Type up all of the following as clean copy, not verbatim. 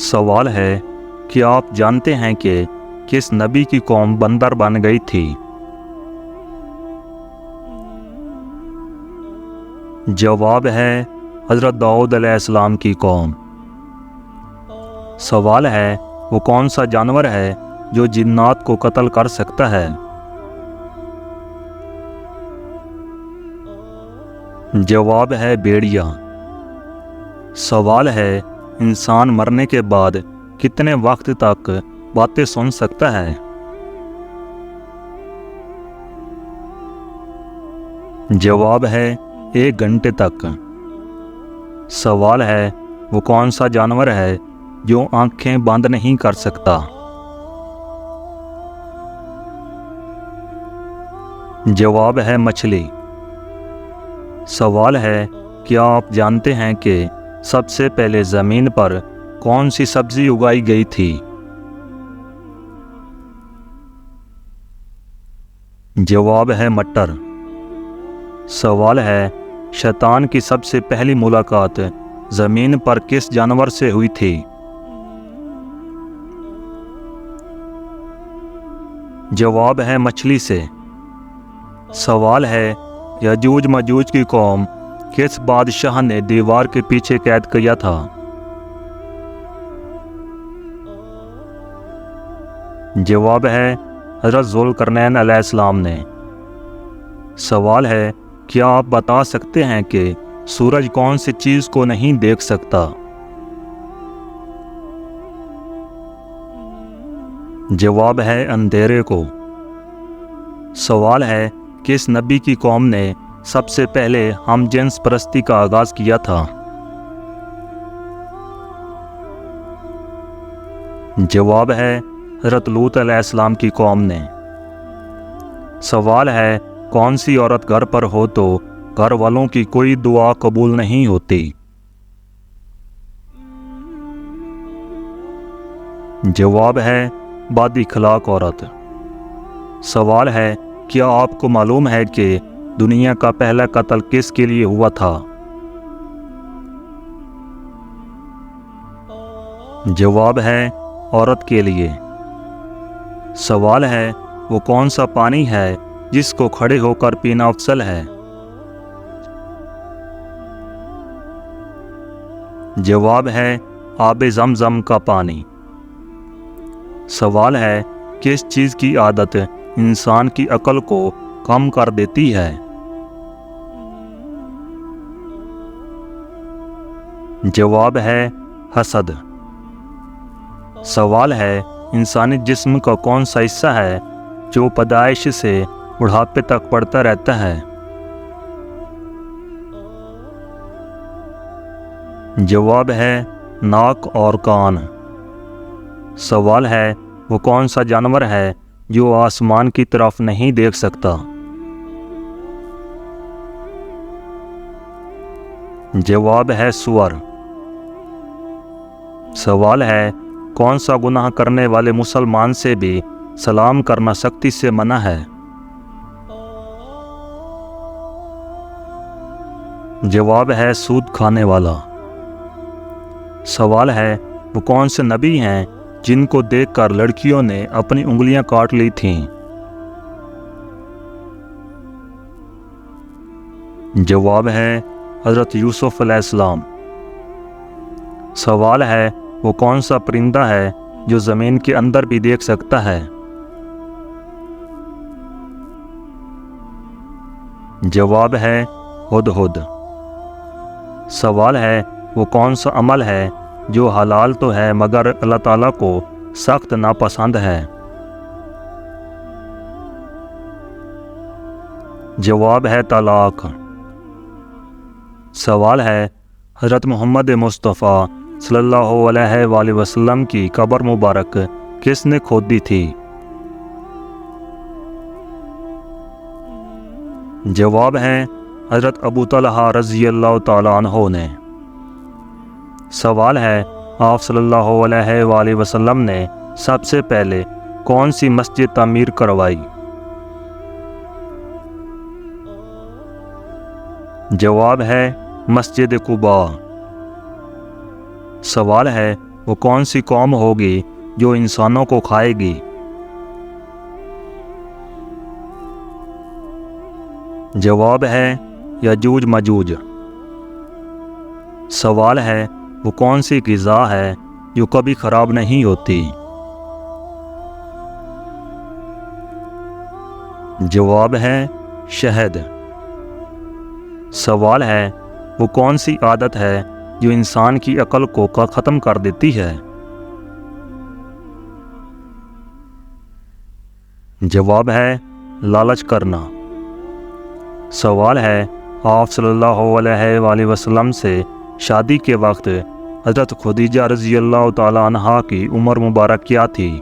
سوال ہے کہ آپ جانتے ہیں کہ کس نبی کی قوم بندر بن گئی تھی؟ جواب ہے حضرت داؤد علیہ السلام کی قوم۔ سوال ہے وہ کون سا جانور ہے جو جنات کو قتل کر سکتا ہے؟ جواب ہے بھیڑیا۔ سوال ہے انسان مرنے کے بعد کتنے وقت تک باتیں سن سکتا ہے؟ جواب ہے 1 گھنٹے تک۔ سوال ہے وہ کون سا جانور ہے جو آنکھیں بند نہیں کر سکتا؟ جواب ہے مچھلی۔ سوال ہے کیا آپ جانتے ہیں کہ سب سے پہلے زمین پر کون سی سبزی اگائی گئی تھی؟ جواب ہے مٹر۔ سوال ہے شیطان کی سب سے پہلی ملاقات زمین پر کس جانور سے ہوئی تھی؟ جواب ہے مچھلی سے۔ سوال ہے یاجوج ماجوج کی قوم کس بادشاہ نے دیوار کے پیچھے قید کیا تھا؟ جواب ہے حضرت ذوالقرنین علیہ السلام نے۔ سوال ہے کیا آپ بتا سکتے ہیں کہ سورج کون سی چیز کو نہیں دیکھ سکتا؟ جواب ہے اندھیرے کو۔ سوال ہے کس نبی کی قوم نے سب سے پہلے ہم جنس پرستی کا آغاز کیا تھا؟ جواب ہے حضرت لوط علیہ السلام کی قوم نے۔ سوال ہے کون سی عورت گھر پر ہو تو گھر والوں کی کوئی دعا قبول نہیں ہوتی؟ جواب ہے بد اخلاق عورت۔ سوال ہے کیا آپ کو معلوم ہے کہ دنیا کا پہلا قتل کس کے لیے ہوا تھا؟ جواب ہے عورت کے لیے۔ سوال ہے وہ کون سا پانی ہے جس کو کھڑے ہو کر پینا افضل ہے؟ جواب ہے آب زمزم کا پانی۔ سوال ہے کس چیز کی عادت انسان کی عقل کو کم کر دیتی ہے؟ جواب ہے حسد۔ سوال ہے انسانی جسم کا کون سا حصہ ہے جو پیدائش سے بڑھاپے تک بڑھتا رہتا ہے؟ جواب ہے ناک اور کان۔ سوال ہے وہ کون سا جانور ہے جو آسمان کی طرف نہیں دیکھ سکتا؟ جواب ہے سور۔ سوال ہے کون سا گناہ کرنے والے مسلمان سے بھی سلام کرنا سختی سے منع ہے؟ جواب ہے سود کھانے والا۔ سوال ہے وہ کون سے نبی ہیں جن کو دیکھ کر لڑکیوں نے اپنی انگلیاں کاٹ لی تھیں؟ جواب ہے حضرت یوسف علیہ السلام۔ سوال ہے وہ کون سا پرندہ ہے جو زمین کے اندر بھی دیکھ سکتا ہے؟ جواب ہے ہدہد۔ سوال ہے وہ کون سا عمل ہے جو حلال تو ہے مگر اللہ تعالیٰ کو سخت ناپسند ہے؟ جواب ہے طلاق۔ سوال ہے حضرت محمد مصطفیٰ صلی اللہ علیہ وآلہ وسلم کی قبر مبارک کس نے کھودی تھی؟ جواب ہے حضرت ابو طلحہ رضی اللہ تعالیٰ عنہ نے۔ سوال ہے آپ صلی اللہ علیہ وآلہ وسلم نے سب سے پہلے کون سی مسجد تعمیر کروائی؟ جواب ہے مسجد قباء۔ سوال ہے وہ کون سی قوم ہوگی جو انسانوں کو کھائے گی؟ جواب ہے یجوج مجوج۔ سوال ہے وہ کون سی غذا ہے جو کبھی خراب نہیں ہوتی؟ جواب ہے شہد۔ سوال ہے وہ کون سی عادت ہے جو انسان کی عقل کو ختم کر دیتی ہے؟ جواب ہے لالچ کرنا۔ سوال ہے آپ صلی اللہ علیہ وآلہ وسلم سے شادی کے وقت حضرت خدیجہ رضی اللہ تعالی عنہا کی عمر مبارک کیا تھی؟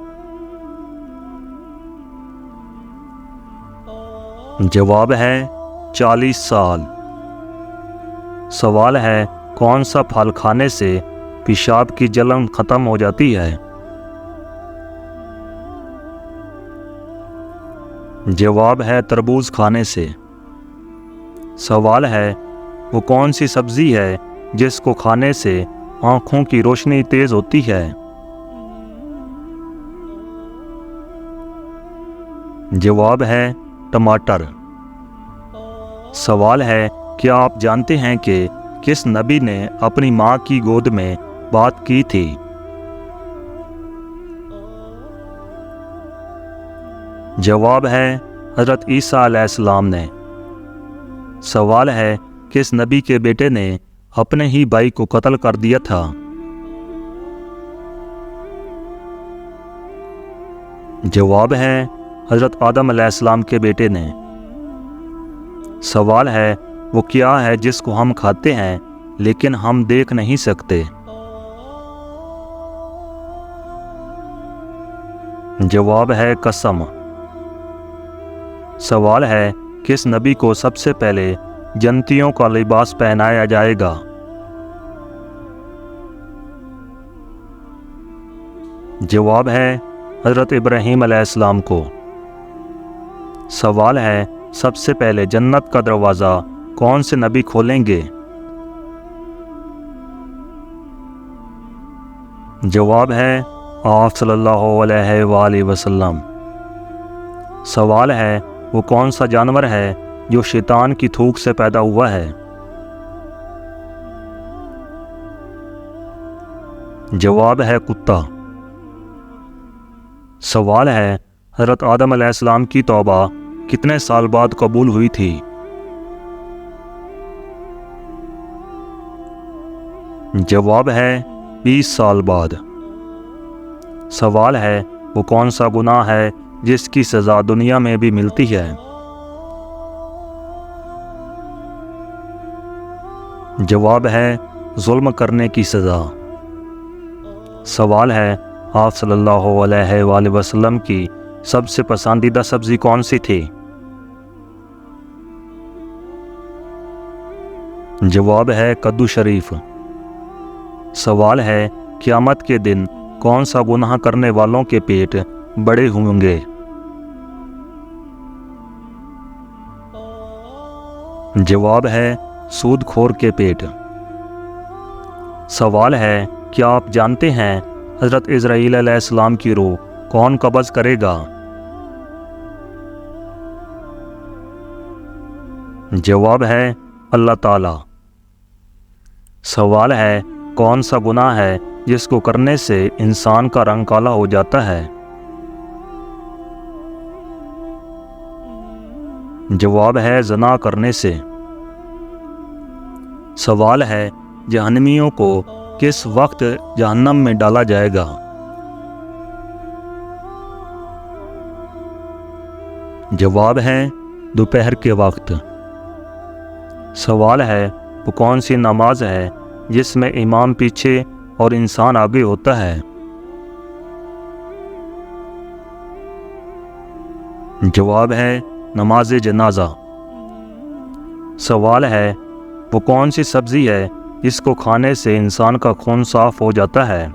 جواب ہے 40 سال۔ سوال ہے کون سا پھل کھانے سے پیشاب کی جلن ختم ہو جاتی ہے؟ جواب ہے تربوز کھانے سے۔ سوال ہے وہ کون سی سبزی ہے جس کو کھانے سے آنکھوں کی روشنی تیز ہوتی ہے؟ جواب ہے ٹماٹر۔ سوال ہے کیا آپ جانتے ہیں کہ کس نبی نے اپنی ماں کی گود میں بات کی تھی؟ جواب ہے حضرت عیسیٰ علیہ السلام نے۔ سوال ہے کس نبی کے بیٹے نے اپنے ہی بھائی کو قتل کر دیا تھا؟ جواب ہے حضرت آدم علیہ السلام کے بیٹے نے۔ سوال ہے وہ کیا ہے جس کو ہم کھاتے ہیں لیکن ہم دیکھ نہیں سکتے؟ جواب ہے قسم۔ سوال ہے کس نبی کو سب سے پہلے جنتیوں کا لباس پہنایا جائے گا؟ جواب ہے حضرت ابراہیم علیہ السلام کو۔ سوال ہے سب سے پہلے جنت کا دروازہ کون سے نبی کھولیں گے؟ جواب ہے آپ صلی اللہ علیہ وآلہ وسلم۔ سوال ہے وہ کون سا جانور ہے جو شیطان کی تھوک سے پیدا ہوا ہے؟ جواب ہے کتا۔ سوال ہے حضرت آدم علیہ السلام کی توبہ کتنے سال بعد قبول ہوئی تھی؟ جواب ہے 20 سال بعد۔ سوال ہے وہ کون سا گناہ ہے جس کی سزا دنیا میں بھی ملتی ہے؟ جواب ہے ظلم کرنے کی سزا۔ سوال ہے آپ صلی اللہ علیہ وآلہ وسلم کی سب سے پسندیدہ سبزی کون سی تھی؟ جواب ہے کدو شریف۔ سوال ہے قیامت کے دن کون سا گناہ کرنے والوں کے پیٹ بڑے ہوں گے؟ جواب ہے سود خور کے پیٹ۔ سوال ہے کیا آپ جانتے ہیں حضرت اسرائیل علیہ السلام کی روح کون قبض کرے گا؟ جواب ہے اللہ تعالی۔ سوال ہے کون سا گناہ ہے جس کو کرنے سے انسان کا رنگ کالا ہو جاتا ہے؟ جواب ہے زنا کرنے سے۔ سوال ہے جہنمیوں کو کس وقت جہنم میں ڈالا جائے گا؟ جواب ہے دوپہر کے وقت۔ سوال ہے وہ کون سی نماز ہے جس میں امام پیچھے اور انسان آگے ہوتا ہے؟ جواب ہے نماز جنازہ۔ سوال ہے وہ کون سی سبزی ہے جس کو کھانے سے انسان کا خون صاف ہو جاتا ہے؟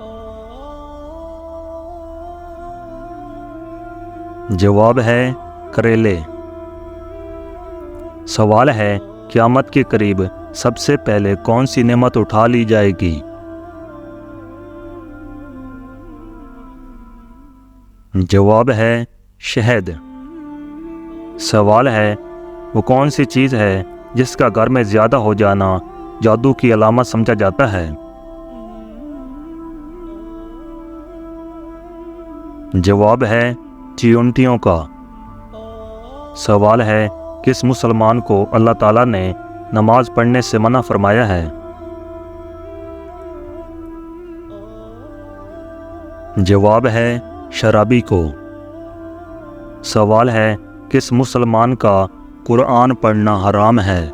جواب ہے کریلے۔ سوال ہے قیامت کے قریب سب سے پہلے کون سی نعمت اٹھا لی جائے گی؟ جواب ہے شہد۔ سوال ہے وہ کون سی چیز ہے جس کا گھر میں زیادہ ہو جانا جادو کی علامت سمجھا جاتا ہے؟ جواب ہے چیونٹیوں کا۔ سوال ہے کس مسلمان کو اللہ تعالیٰ نے نماز پڑھنے سے منع فرمایا ہے؟ جواب ہے شرابی کو۔ سوال ہے کس مسلمان کا قرآن پڑھنا حرام ہے؟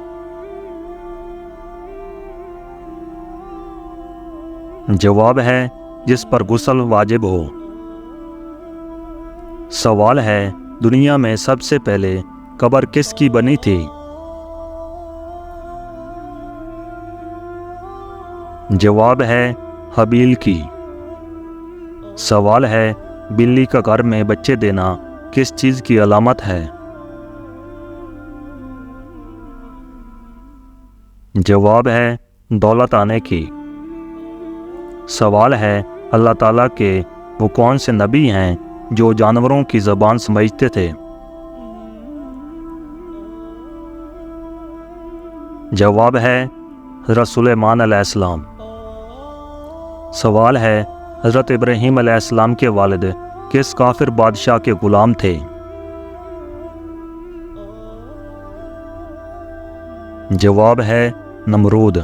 جواب ہے جس پر غسل واجب ہو۔ سوال ہے دنیا میں سب سے پہلے قبر کس کی بنی تھی؟ جواب ہے حابیل کی۔ سوال ہے بلی کا گھر میں بچے دینا کس چیز کی علامت ہے؟ جواب ہے دولت آنے کی۔ سوال ہے اللہ تعالیٰ کے وہ کون سے نبی ہیں جو جانوروں کی زبان سمجھتے تھے؟ جواب ہے حضرت سلیمان علیہ السلام۔ سوال ہے حضرت ابراہیم علیہ السلام کے والد کس کافر بادشاہ کے غلام تھے؟ جواب ہے نمرود۔